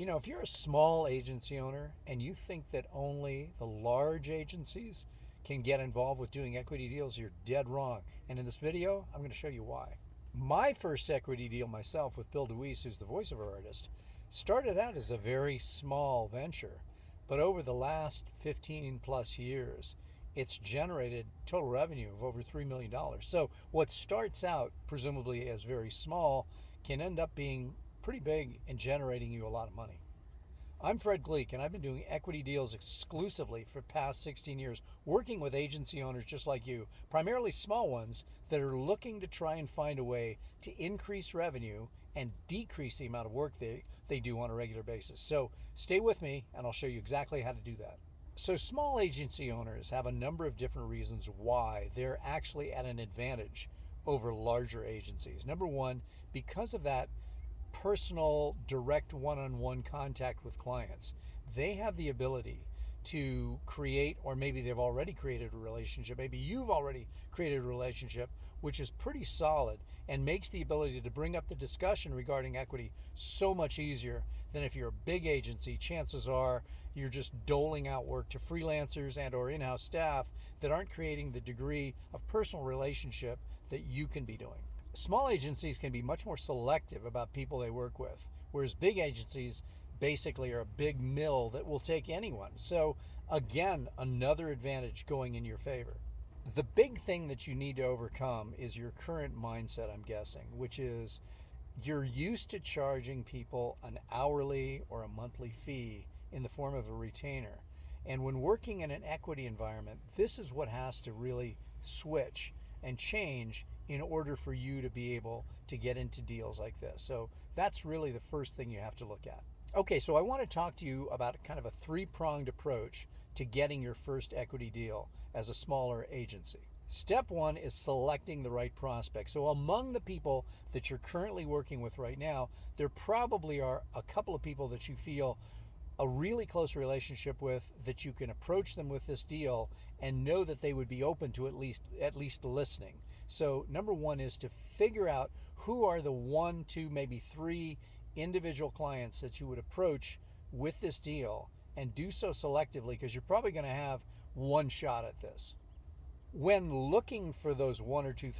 If you're a small agency owner and you think that only the large agencies can get involved with doing equity deals, you're dead wrong. And in this video, I'm going to show you why. My first equity deal myself with Bill DeWeese, who's the voiceover artist, started out as a very small venture. But over the last 15 plus years, it's generated total revenue of over $3 million. So what starts out presumably as very small can end up being pretty big and generating you a lot of money. I'm Fred Gleek, and I've been doing equity deals exclusively for the past 16 years, working with agency owners just like you, primarily small ones that are looking to try and find a way to increase revenue and decrease the amount of work they do on a regular basis. So stay with me, and I'll show you exactly how to do that. So small agency owners have a number of different reasons why they're actually at an advantage over larger agencies. Number one, because of that personal, direct one-on-one contact with clients, they have the ability to create, or maybe they've already created a relationship, maybe you've already created a relationship, which is pretty solid and makes the ability to bring up the discussion regarding equity so much easier than if you're a big agency. Chances are you're just doling out work to freelancers and or in-house staff that aren't creating the degree of personal relationship that you can be doing. Small agencies can be much more selective about people they work with, whereas big agencies basically are a big mill that will take anyone. So again, another advantage going in your favor. The big thing that you need to overcome is your current mindset, I'm guessing, which is you're used to charging people an hourly or a monthly fee in the form of a retainer. And when working in an equity environment, this is what has to really switch and change in order for you to be able to get into deals like this. So that's really the first thing you have to look at. Okay, so I want to talk to you about kind of a three-pronged approach to getting your first equity deal as a smaller agency. Step one is selecting the right prospect. So among the people that you're currently working with right now, there probably are a couple of people that you feel a really close relationship with, that you can approach them with this deal and know that they would be open to at least listening. So number one is to figure out who are the one, two, maybe three individual clients that you would approach with this deal, and do so selectively, because you're probably going to have one shot at this. When looking for those one, two,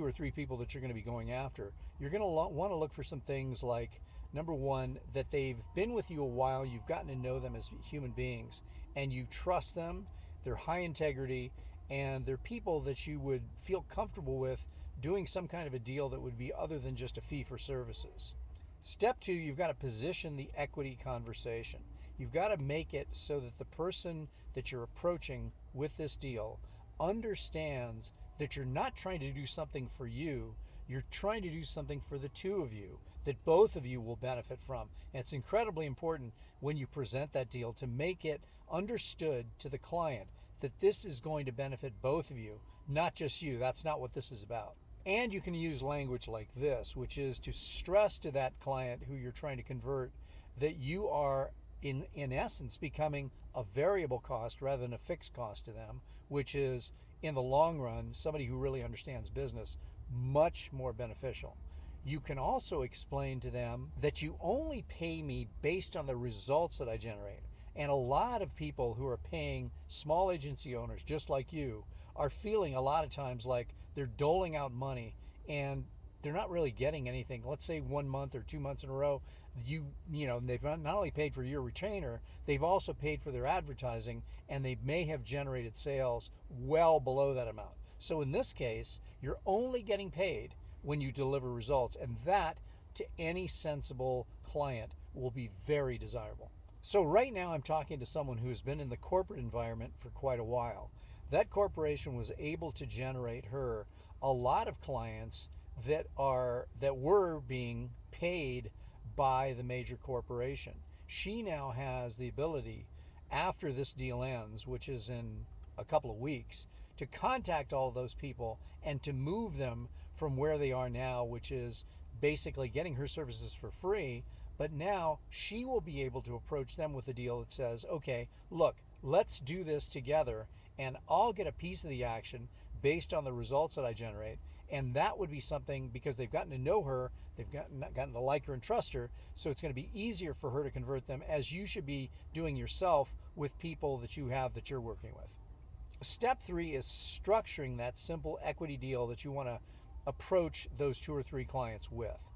or three people that you're going to be going after, you're going to want to look for some things like, number one, that they've been with you a while, you've gotten to know them as human beings, and you trust them, they're high integrity, and they're people that you would feel comfortable with doing some kind of a deal that would be other than just a fee for services. Step two, you've got to position the equity conversation. You've got to make it so that the person that you're approaching with this deal understands that you're not trying to do something for you, you're trying to do something for the two of you, that both of you will benefit from. And it's incredibly important when you present that deal to make it understood to the client that this is going to benefit both of you, not just you. That's not what this is about. And you can use language like this, which is to stress to that client who you're trying to convert that you are in essence becoming a variable cost rather than a fixed cost to them, which is, in the long run, somebody who really understands business, much more beneficial. You can also explain to them that you only pay me based on the results that I generate. And a lot of people who are paying small agency owners just like you are feeling a lot of times like they're doling out money and they're not really getting anything. Let's say 1 month or 2 months in a row, they've not only paid for your retainer, they've also paid for their advertising, and they may have generated sales well below that amount. So in this case, you're only getting paid when you deliver results, and that, to any sensible client, will be very desirable. So right now I'm talking to someone who's been in the corporate environment for quite a while. That corporation was able to generate her a lot of clients that were being paid by the major corporation. She now has the ability, after this deal ends, which is in a couple of weeks, to contact all of those people and to move them from where they are now, which is basically getting her services for free. But now she will be able to approach them with a deal that says, okay, look, let's do this together, and I'll get a piece of the action based on the results that I generate, And that would be something, because they've gotten to know her, they've gotten to like her and trust her, so it's going to be easier for her to convert them, as you should be doing yourself with people that you have that you're working with. Step 3 is structuring that simple equity deal that you want to approach those 2 or 3 clients with.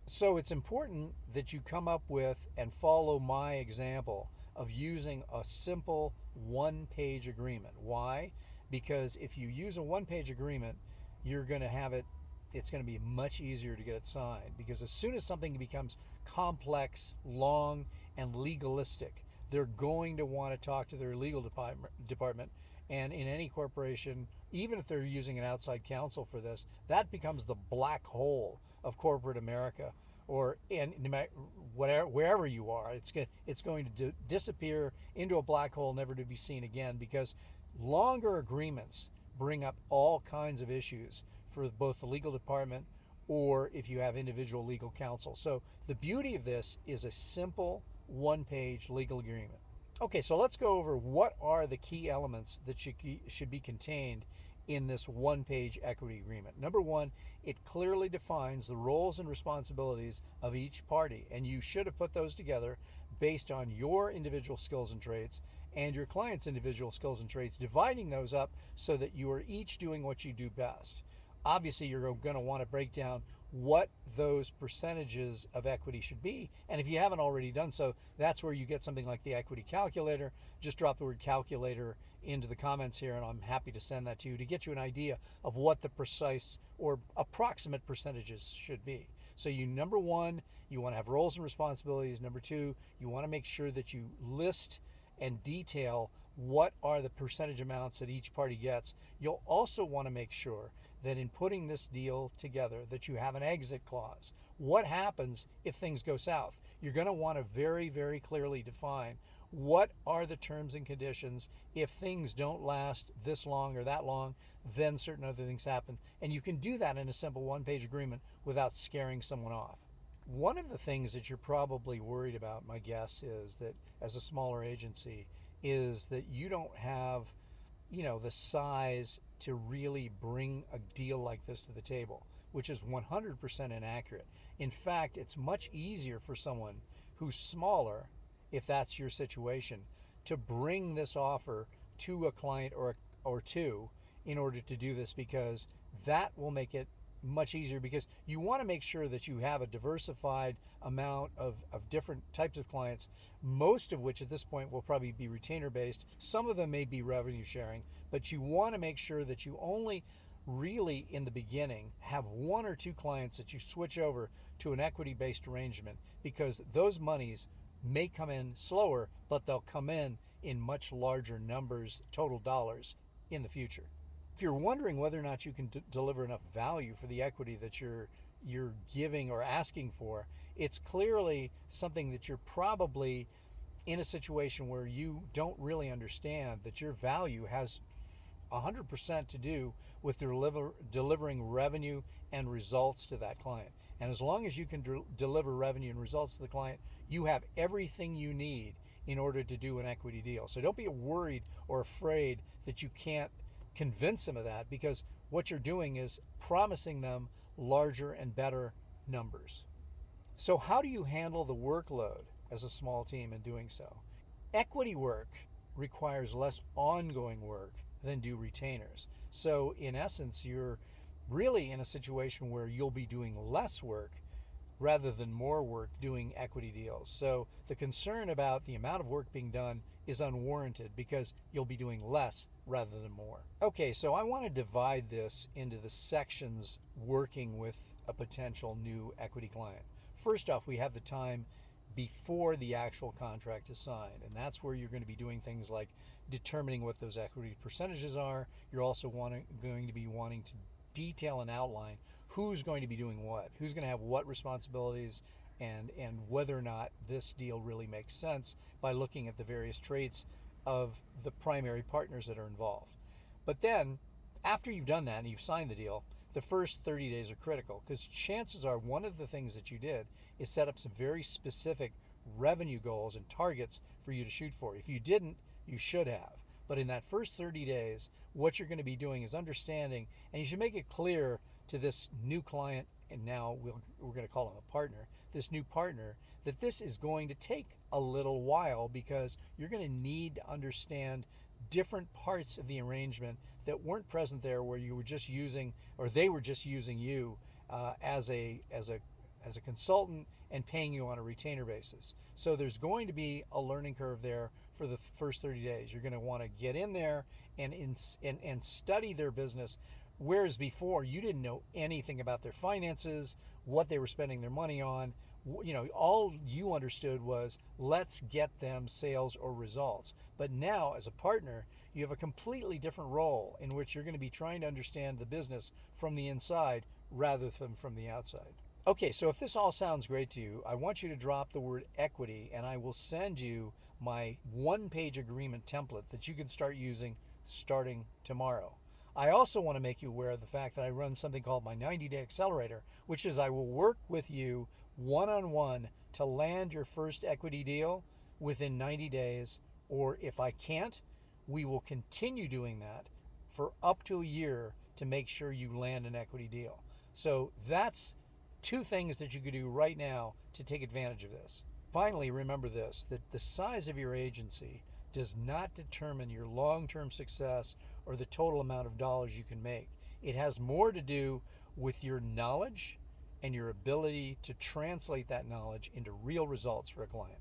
So it's important that you come up with and follow my example of using a simple one-page agreement. Why? Because if you use a one-page agreement, you're going to have it's going to be much easier to get it signed, because as soon as something becomes complex, long, and legalistic, they're going to want to talk to their legal department. And in any corporation, even if they're using an outside counsel for this, that becomes the black hole of corporate America, or wherever you are. It's going to disappear into a black hole, never to be seen again, because longer agreements bring up all kinds of issues for both the legal department, or if you have individual legal counsel. So the beauty of this is a simple one-page legal agreement. Okay, so let's go over what are the key elements that should be contained in this one-page equity agreement. Number 1, it clearly defines the roles and responsibilities of each party, and you should have put those together based on your individual skills and traits and your client's individual skills and traits, dividing those up so that you are each doing what you do best. Obviously, you're going to want to break down what those percentages of equity should be. And if you haven't already done so, that's where you get something like the equity calculator. Just drop the word calculator into the comments here, and I'm happy to send that to you to get you an idea of what the precise or approximate percentages should be. So number 1, you want to have roles and responsibilities. Number 2, you want to make sure that you list and detail what are the percentage amounts that each party gets. You'll also want to make sure that in putting this deal together that you have an exit clause. What happens if things go south? You're going to want to very, very clearly define what are the terms and conditions. If things don't last this long or that long, then certain other things happen. And you can do that in a simple one-page agreement without scaring someone off. One of the things that you're probably worried about, my guess is that as a smaller agency, is that you don't have, the size to really bring a deal like this to the table, which is 100% inaccurate. In fact, it's much easier for someone who's smaller, if that's your situation, to bring this offer to a client or two in order to do this, because that will make it much easier, because you want to make sure that you have a diversified amount of different types of clients, most of which at this point will probably be retainer based. Some of them may be revenue sharing, but you want to make sure that you only really in the beginning have 1 or 2 clients that you switch over to an equity based arrangement, because those monies may come in slower, but they'll come in much larger numbers, total dollars, in the future. If you're wondering whether or not you can deliver enough value for the equity that you're giving or asking for, it's clearly something that you're probably in a situation where you don't really understand that your value has 100% to do with delivering revenue and results to that client. And as long as you can deliver revenue and results to the client, you have everything you need in order to do an equity deal. So don't be worried or afraid that you can't convince them of that, because what you're doing is promising them larger and better numbers. So how do you handle the workload as a small team in doing so? Equity work requires less ongoing work than do retainers. So in essence, you're really in a situation where you'll be doing less work rather than more work doing equity deals. So the concern about the amount of work being done is unwarranted, because you'll be doing less rather than more. Okay, so I want to divide this into the sections working with a potential new equity client. First off, we have the time before the actual contract is signed, and that's where you're going to be doing things like determining what those equity percentages are. You're also going to be wanting to detail and outline who's going to be doing what, who's going to have what responsibilities, and whether or not this deal really makes sense by looking at the various traits of the primary partners that are involved. But then, after you've done that and you've signed the deal, the first 30 days are critical, because chances are one of the things that you did is set up some very specific revenue goals and targets for you to shoot for. If you didn't, you should have. But in that first 30 days, what you're going to be doing is understanding, and you should make it clear to this new client, and now we're going to call him a partner, this new partner, that this is going to take a little while because you're going to need to understand different parts of the arrangement that weren't present there, where you were just using, or they were just using you as a consultant and paying you on a retainer basis. So there's going to be a learning curve there for the first 30 days. You're going to want to get in there and study their business, whereas before you didn't know anything about their finances, what they were spending their money on. All you understood was, let's get them sales or results. But now, as a partner, you have a completely different role in which you're going to be trying to understand the business from the inside rather than from the outside. Okay, so if this all sounds great to you, I want you to drop the word equity, and I will send you my one-page agreement template that you can start using starting tomorrow. I also want to make you aware of the fact that I run something called my 90-day accelerator, which is I will work with you one-on-one to land your first equity deal within 90 days, or if I can't, we will continue doing that for up to a year to make sure you land an equity deal. So that's two things that you could do right now to take advantage of this. Finally, remember this, that the size of your agency does not determine your long-term success or the total amount of dollars you can make. It has more to do with your knowledge and your ability to translate that knowledge into real results for a client.